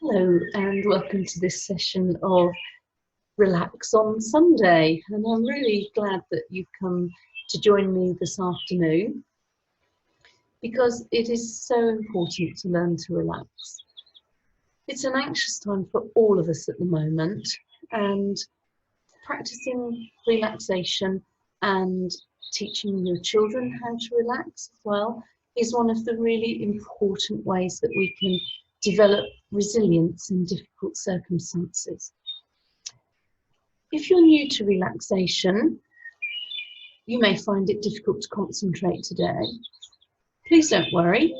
Hello and welcome to this session of Relax on Sunday, and I'm really glad that you've come to join me this afternoon because it is so important to learn to relax. It's an anxious time for all of us at the moment, and practicing relaxation and teaching your children how to relax as well is one of the really important ways that we can develop resilience in difficult circumstances. If you're new to relaxation, you may find it difficult to concentrate today. Please don't worry.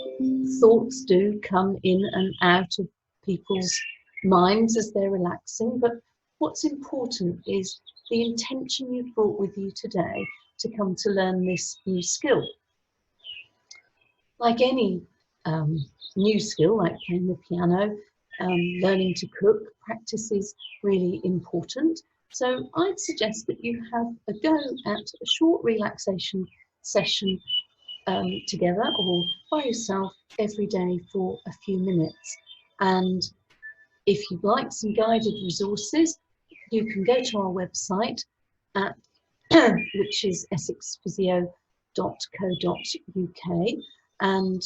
Thoughts do come in and out of people's minds as they're relaxing, but what's important is the intention you've brought with you today to come to learn this new skill. Like any new skill, like playing the piano, learning to cook, practice is really important. So I'd suggest that you have a go at a short relaxation session together or by yourself every day for a few minutes. And if you'd like some guided resources, you can go to our website at which is essexphysio.co.uk, and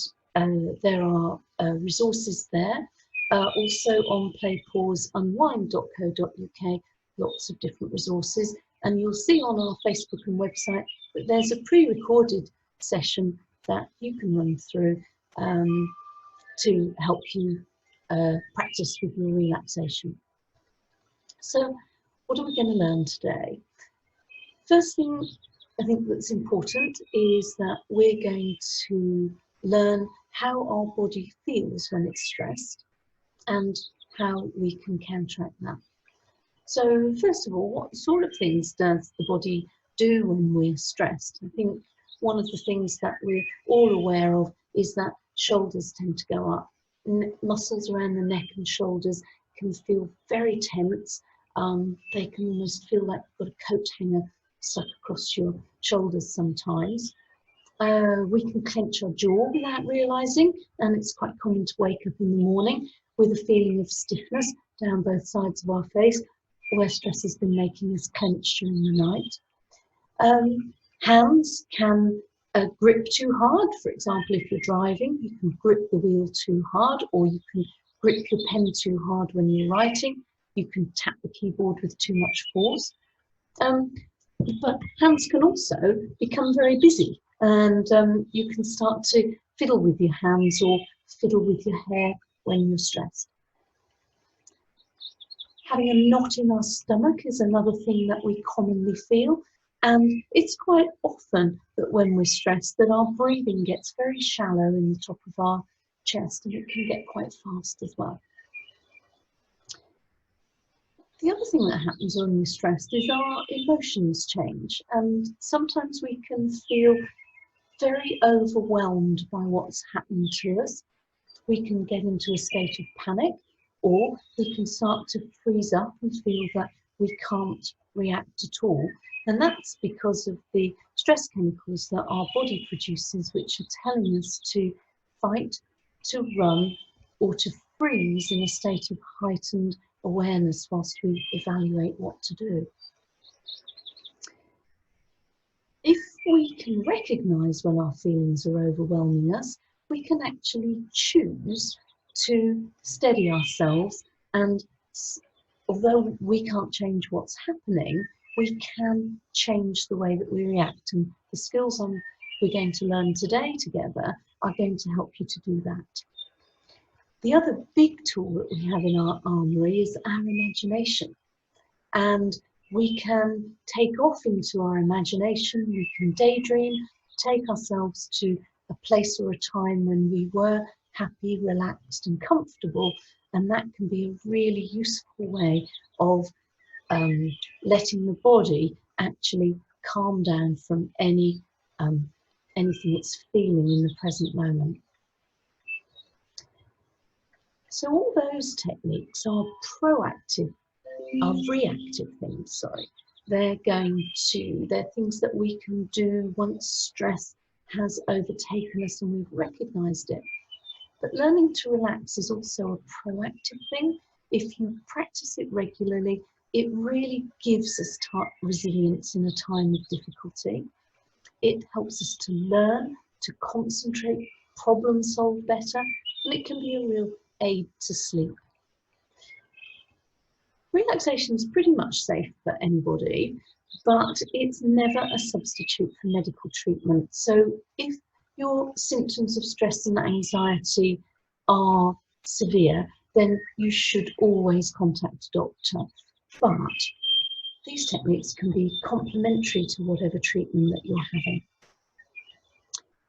there are resources there. Also on playpauseunwind.co.uk, lots of different resources, and you'll see on our Facebook and website that there's a pre-recorded session that you can run through to help you practice with your relaxation. So what are we going to learn today? First thing I think that's important is that we're going to learn how our body feels when it's stressed and how we can counteract that. So first of all, what sort of things does the body do when we're stressed? I think one of the things that we're all aware of is that shoulders tend to go up. Muscles around the neck and shoulders can feel very tense. They can almost feel like you've got a coat hanger stuck across your shoulders sometimes. We can clench our jaw without realising, and it's quite common to wake up in the morning with a feeling of stiffness down both sides of our face, where stress has been making us clench during the night. Hands can grip too hard. For example, if you're driving, you can grip the wheel too hard, or you can grip your pen too hard when you're writing. You can tap the keyboard with too much force. But hands can also become very busy, and you can start to fiddle with your hands or fiddle with your hair when you're stressed. Having a knot in our stomach is another thing that we commonly feel, and it's quite often that when we're stressed that our breathing gets very shallow in the top of our chest, and it can get quite fast as well. The other thing that happens when we're stressed is our emotions change, and sometimes we can feel very overwhelmed by what's happened to us. We can get into a state of panic, or we can start to freeze up and feel that we can't react at all. And that's because of the stress chemicals that our body produces, which are telling us to fight, to run, or to freeze in a state of heightened awareness whilst we evaluate what to do. If we can recognise when our feelings are overwhelming us, we can actually choose to steady ourselves, and although we can't change what's happening, we can change the way that we react, and the skills we're going to learn today together are going to help you to do that. The other big tool that we have in our armoury is our imagination, and we can take off into our imagination, we can daydream, take ourselves to a place or a time when we were happy, relaxed and comfortable, and that can be a really useful way of letting the body actually calm down from anything it's feeling in the present moment. So all those techniques are reactive things, sorry. They're things that we can do once stress has overtaken us and we've recognised it. But learning to relax is also a proactive thing. If you practice it regularly, it really gives us resilience in a time of difficulty. It helps us to learn, to concentrate, problem solve better, and it can be a real aid to sleep. Relaxation is pretty much safe for anybody, but it's never a substitute for medical treatment. So if your symptoms of stress and anxiety are severe, then you should always contact a doctor. But these techniques can be complementary to whatever treatment that you're having.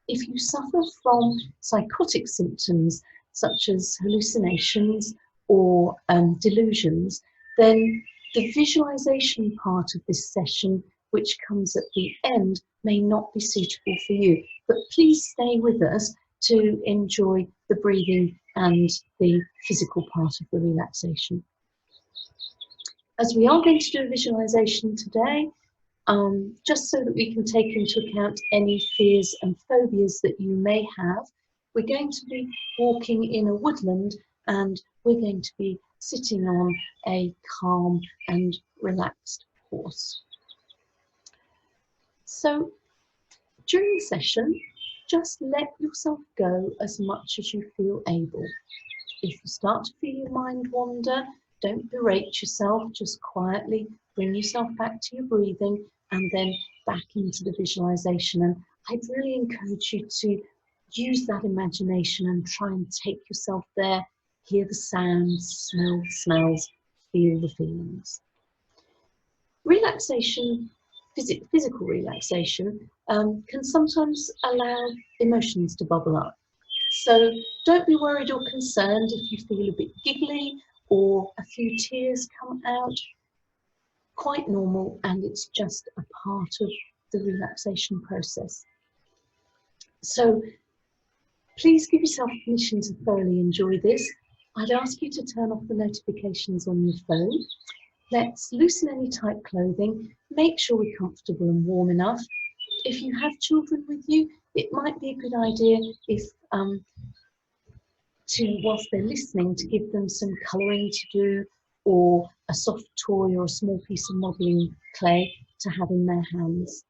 If you suffer from psychotic symptoms such as hallucinations or delusions, then the visualization part of this session, which comes at the end, may not be suitable for you. But please stay with us to enjoy the breathing and the physical part of the relaxation. As we are going to do a visualization today, just so that we can take into account any fears and phobias that you may have, we're going to be walking in a woodland and we're going to be sitting on a calm and relaxed horse. So during the session, just let yourself go as much as you feel able. If you start to feel your mind wander, don't berate yourself, just quietly bring yourself back to your breathing and then back into the visualization. And I'd really encourage you to use that imagination and try and take yourself there, hear the sounds, smell the smells, feel the feelings. Relaxation, physical relaxation, can sometimes allow emotions to bubble up. So don't be worried or concerned if you feel a bit giggly or a few tears come out. Quite normal, and it's just a part of the relaxation process. So please give yourself permission to thoroughly enjoy this. I'd ask you to turn off the notifications on your phone. Let's loosen any tight clothing, make sure we're comfortable and warm enough. If you have children with you, it might be a good idea if whilst they're listening, to give them some colouring to do, or a soft toy or a small piece of modelling clay to have in their hands.